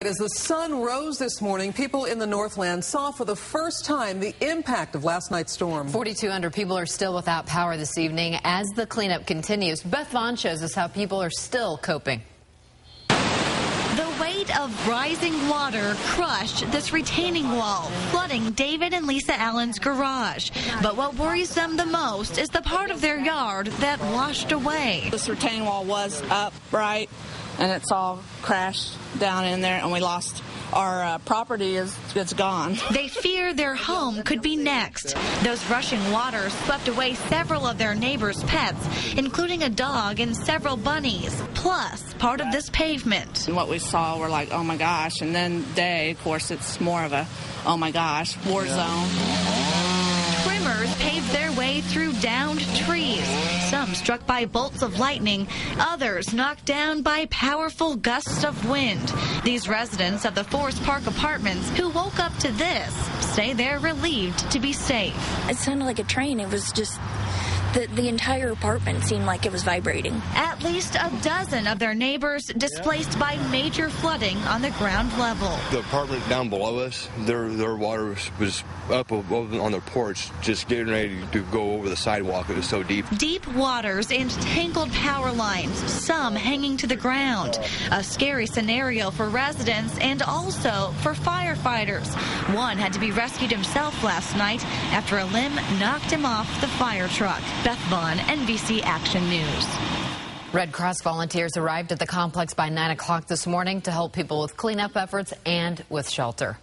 As the sun rose this morning, people in the Northland saw for the first time the impact of last night's storm. 4,200 people are still without power this evening as the cleanup continues. Beth Vaughn shows us how people are still coping. The weight of rising water crushed this retaining wall, flooding David and Lisa Allen's garage. But what worries them the most is the part of their yard that washed away. This retaining wall was upright, and it's all crashed down in there, and we lost our property. It's gone. They fear their home could be next. Those rushing waters swept away several of their neighbors' pets, including a dog and several bunnies, plus part of this pavement. And what we saw, we're like, oh my gosh. And then day, of course, it's more of a, oh my gosh, war zone. Trimmers paved their way through downed trees, some struck by bolts of lightning, others knocked down by powerful gusts of wind. These residents of the Forest Park apartments who woke up to this say they're relieved to be safe. It sounded like a train. It was just the entire apartment seemed like it was vibrating. At least a dozen of their neighbors displaced by major flooding on the ground level. The apartment down below us, their water was up on their porch, just getting ready to go over the sidewalk. It was so deep. Deep waters and tangled power lines, some hanging to the ground. A scary scenario for residents and also for firefighters. One had to be rescued himself last night after a limb knocked him off the fire truck. Beth Vaughn, NBC Action News. Red Cross volunteers arrived at the complex by 9 o'clock this morning to help people with cleanup efforts and with shelter.